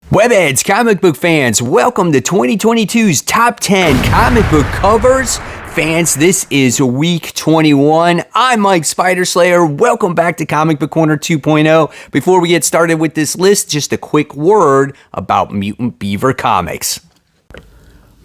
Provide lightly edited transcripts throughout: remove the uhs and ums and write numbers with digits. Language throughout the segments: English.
Webheads, comic book fans, welcome to 2022's Top 10 Comic Book Covers. Fans, this is week 21. I'm Mike Spiderslayer. Welcome back to Comic Book Corner 2.0. Before we get started with this list, just a quick word about Mutant Beaver Comics.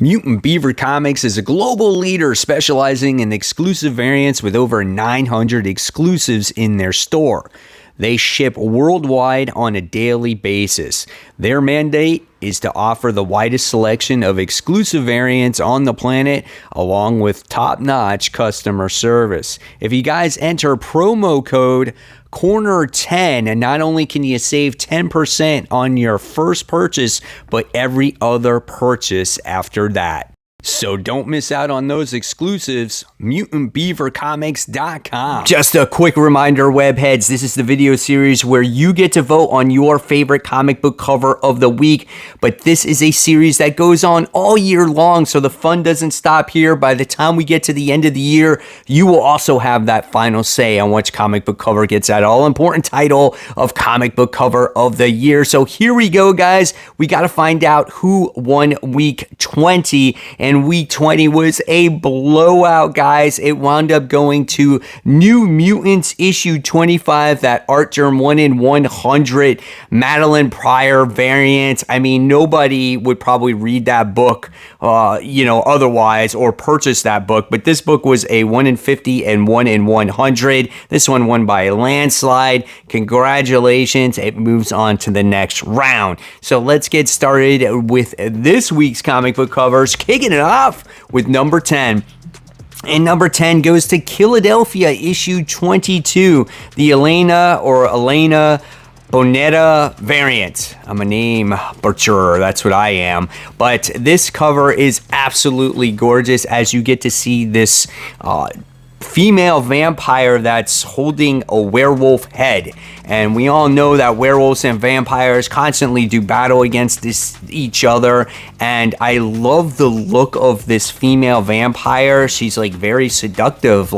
Mutant Beaver Comics is a global leader specializing in exclusive variants with over 900 exclusives in their store. They ship worldwide on a daily basis. Their mandate is to offer the widest selection of exclusive variants on the planet, along with top-notch customer service. If you guys enter promo code Corner10, and not only can you save 10% on your first purchase, but every other purchase after that. So don't miss out on those exclusives, mutantbeavercomics.com. Just a quick reminder, webheads, this is the video series where you get to vote on your favorite comic book cover of the week, but this is a series that goes on all year long, so the fun doesn't stop here. By the time we get to the end of the year, you will also have that final say on which comic book cover gets that all-important title of comic book cover of the year. So here we go, guys. We got to find out who won week 20, and week 20 was a blowout, guys. It wound up going to New Mutants issue 25, that Art Germ 1 in 100 Madeline Pryor variant. I mean, nobody would probably read that book, otherwise, or purchase that book, but this book was a 1 in 50 and 1 in 100. This one won by a landslide. Congratulations. It moves on to the next round. So let's get started with this week's comic book covers, kicking it off with number 10. And number 10 goes to Philadelphia issue 22, the Elena Bonetta variant. I'm a name butcherer, that's what I am. But this cover is absolutely gorgeous as you get to see this female vampire that's holding a werewolf head. And we all know that werewolves and vampires constantly do battle against each other. And I love the look of this female vampire. She's like very seductive,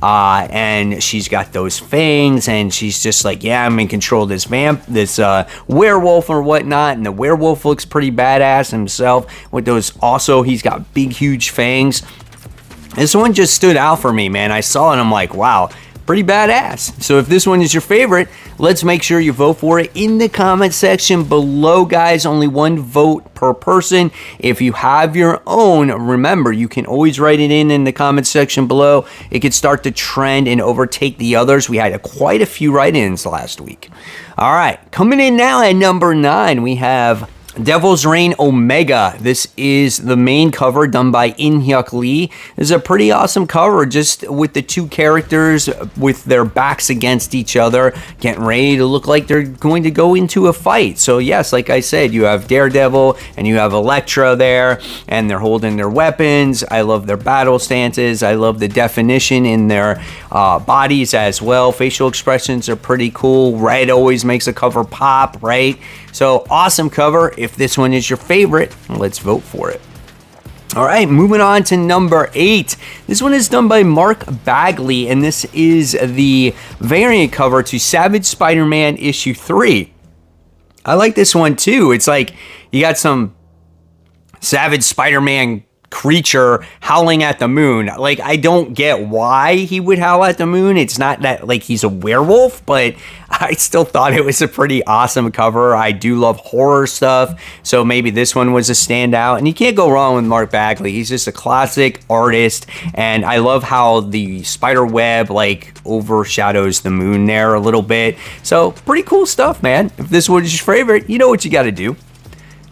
and she's got those fangs, and she's just like, yeah, I'm in control of this werewolf or whatnot. And the werewolf looks pretty badass himself with those. Also, he's got big, huge fangs. This one just stood out for me, man. I saw it and I'm like, wow, pretty badass. So if this one is your favorite, let's make sure you vote for it in the comment section below, guys. Only one vote per person. If you have your own, remember, you can always write it in the comment section below. It could start to trend and overtake the others. We had quite a few write-ins last week. All right, coming in now at number 9, we have Devil's Reign Omega. This is the main cover done by In-Hyuk Lee. This is a pretty awesome cover, just with the two characters with their backs against each other, getting ready to look like they're going to go into a fight. So yes, like I said, you have Daredevil and you have Elektra there, and they're holding their weapons. I love their battle stances. I love the definition in their bodies as well. Facial expressions are pretty cool. Red always makes a cover pop, right? So awesome cover. If this one is your favorite, let's vote for it. All right, moving on to number 8. This one is done by Mark Bagley, and this is the variant cover to Savage Spider-Man issue 3. I like this one too. It's like you got some Savage Spider-Man creature howling at the moon. Like, I don't get why he would howl at the moon. It's not that like he's a werewolf, but I still thought it was a pretty awesome cover. I do love horror stuff, so maybe this one was a standout. And you can't go wrong with Mark Bagley. He's just a classic artist, and I love how the spider web like overshadows the moon there a little bit. So pretty cool stuff, man. If this one is your favorite, you know what you got to do.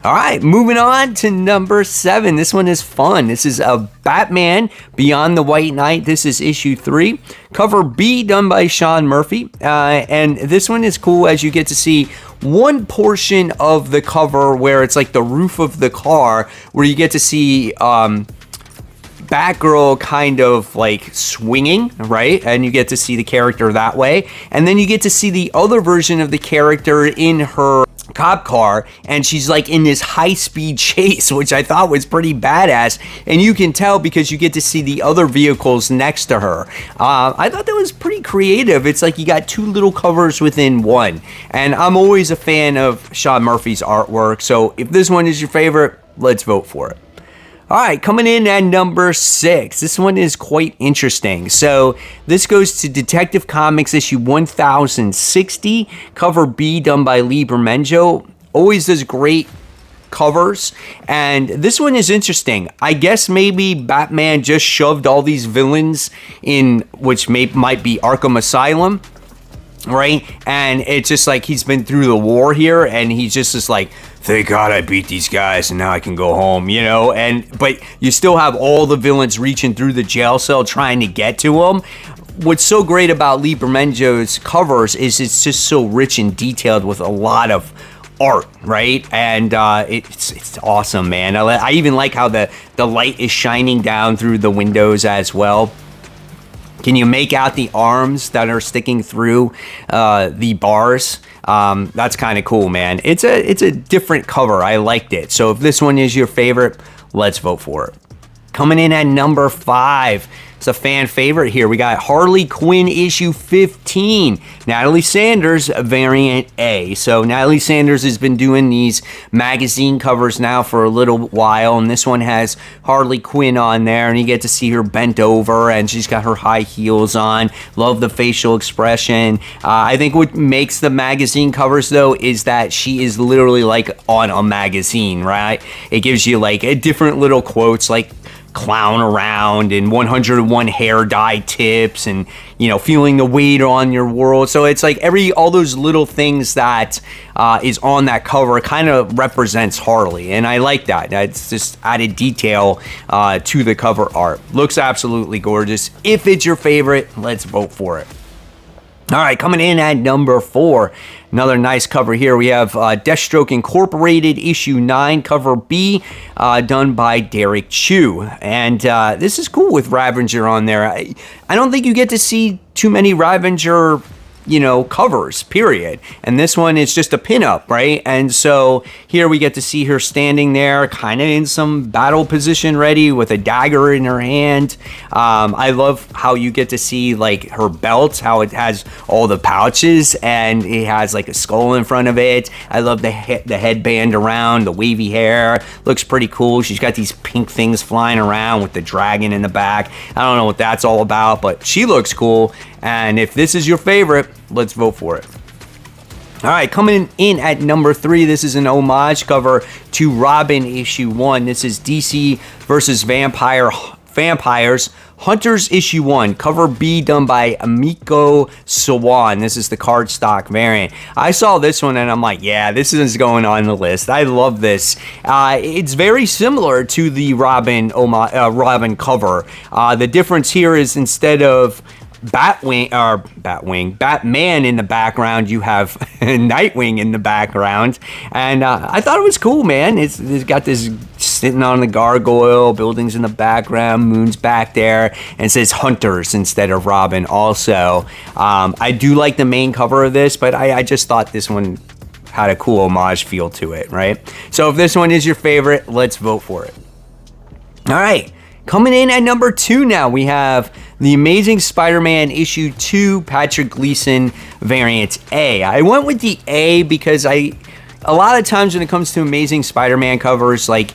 All right, moving on to number 7. This one is fun. This is a Batman Beyond the White Knight. This is issue 3. Cover B done by Sean Murphy. And this one is cool as you get to see one portion of the cover where it's like the roof of the car, where you get to see Batgirl kind of like swinging, right? And you get to see the character that way. And then you get to see the other version of the character in her cop car, and she's like in this high-speed chase, which I thought was pretty badass, and you can tell because you get to see the other vehicles next to her. I thought that was pretty creative. It's like you got two little covers within one, and I'm always a fan of Sean Murphy's artwork, so if this one is your favorite, let's vote for it. All right, coming in at number 6. This one is quite interesting. So this goes to Detective Comics issue 1060, cover B, done by Lee Bermejo. Always does great covers, and this one is interesting. I guess maybe Batman just shoved all these villains in, which might be Arkham Asylum, right? And it's just like he's been through the war here, and he's just like, thank God I beat these guys and now I can go home, you know? But you still have all the villains reaching through the jail cell trying to get to him. What's so great about Lee Bermejo's covers is it's just so rich and detailed with a lot of art, right? And it's awesome, man. I even like how the light is shining down through the windows as well. Can you make out the arms that are sticking through the bars? That's kind of cool, man. It's a different cover. I liked it. So if this one is your favorite, let's vote for it. Coming in at number 5. It's a fan favorite here. We got Harley Quinn issue 15, Natalie Sanders variant A. So Natalie Sanders has been doing these magazine covers now for a little while, and this one has Harley Quinn on there, and you get to see her bent over, and she's got her high heels on. Love the facial expression. I think what makes the magazine covers, though, is that she is literally like on a magazine, right? It gives you like a different little quotes, like clown around and 101 hair dye tips, and you know, feeling the weight on your world. So it's like all those little things that is on that cover kind of represents Harley, and I like that. It's just added detail to the cover art. Looks absolutely gorgeous. If it's your favorite, let's vote for it. All right, coming in at number 4, another nice cover here. We have Deathstroke Incorporated issue 9, cover B, done by Derek Chu. And this is cool with Ravager on there. I don't think you get to see too many Ravager, you know, covers, period. And this one is just a pinup, right? And so here we get to see her standing there, kind of in some battle position ready with a dagger in her hand. I love how you get to see like her belt, how it has all the pouches, and it has like a skull in front of it. I love the headband around, the wavy hair. Looks pretty cool. She's got these pink things flying around with the dragon in the back. I don't know what that's all about, but she looks cool. And if this is your favorite, let's vote for it. All right, coming in at number 3, this is an homage cover to Robin issue 1. This is DC versus Vampires Hunters issue 1, cover B, done by Amiko Sawan. This is the cardstock variant. I saw this one and I'm like, yeah, this is going on the list. I love this. It's very similar to the Robin cover. The difference here is instead of Batman in the background, you have Nightwing in the background, and I thought it was cool, man. It's got this sitting on the gargoyle, buildings in the background, moon's back there, and it says Hunters instead of Robin also. I do like the main cover of this, but I just thought this one had a cool homage feel to it, right? So if this one is your favorite, let's vote for it. All right. Coming in at number 2 now, we have The Amazing Spider-Man issue 2, Patrick Gleason variant A. I went with the A because a lot of times when it comes to Amazing Spider-Man covers, like,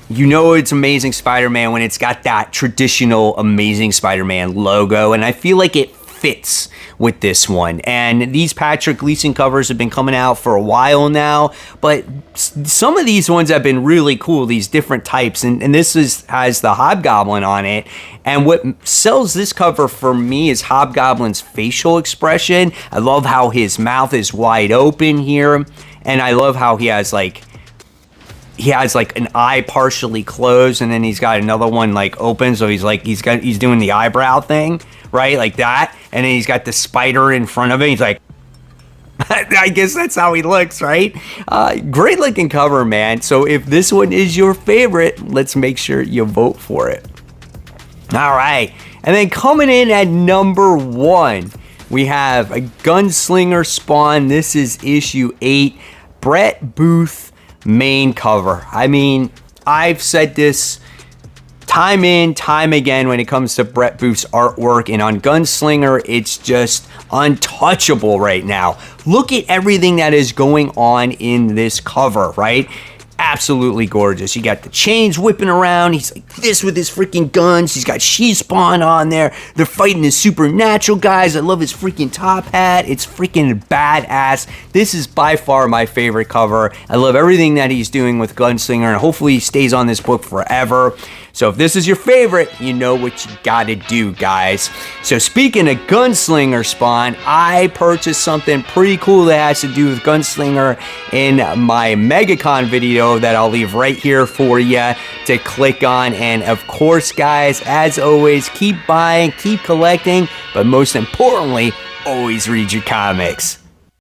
you know it's Amazing Spider-Man when it's got that traditional Amazing Spider-Man logo, and I feel like it fits with this one. And these Patrick Gleason covers have been coming out for a while now, but some of these ones have been really cool, these different types, and this has the Hobgoblin on it. And what sells this cover for me is Hobgoblin's facial expression. I love how his mouth is wide open here, and I love how he has like an eye partially closed, and then he's got another one like open, so he's doing the eyebrow thing, right, like that, and then he's got the spider in front of him. He's like, I guess that's how he looks, right? Great looking cover, man. So if this one is your favorite, let's make sure you vote for it. All right, and then coming in at number 1, we have a Gunslinger Spawn. This is issue 8. Brett Booth main cover. I mean, I've said this time in, time again when it comes to Brett Booth's artwork, and on Gunslinger, it's just untouchable right now. Look at everything that is going on in this cover, right? Absolutely gorgeous. You got the chains whipping around. He's like this with his freaking guns. He's got She-Spawn on there. They're fighting his supernatural guys. I love his freaking top hat. It's freaking badass. This is by far my favorite cover. I love everything that he's doing with Gunslinger, and hopefully he stays on this book forever. So if this is your favorite, you know what you gotta do, guys. So speaking of Gunslinger, Spawn, I purchased something pretty cool that has to do with Gunslinger in my MegaCon video that I'll leave right here for you to click on. And of course, guys, as always, keep buying, keep collecting, but most importantly, always read your comics.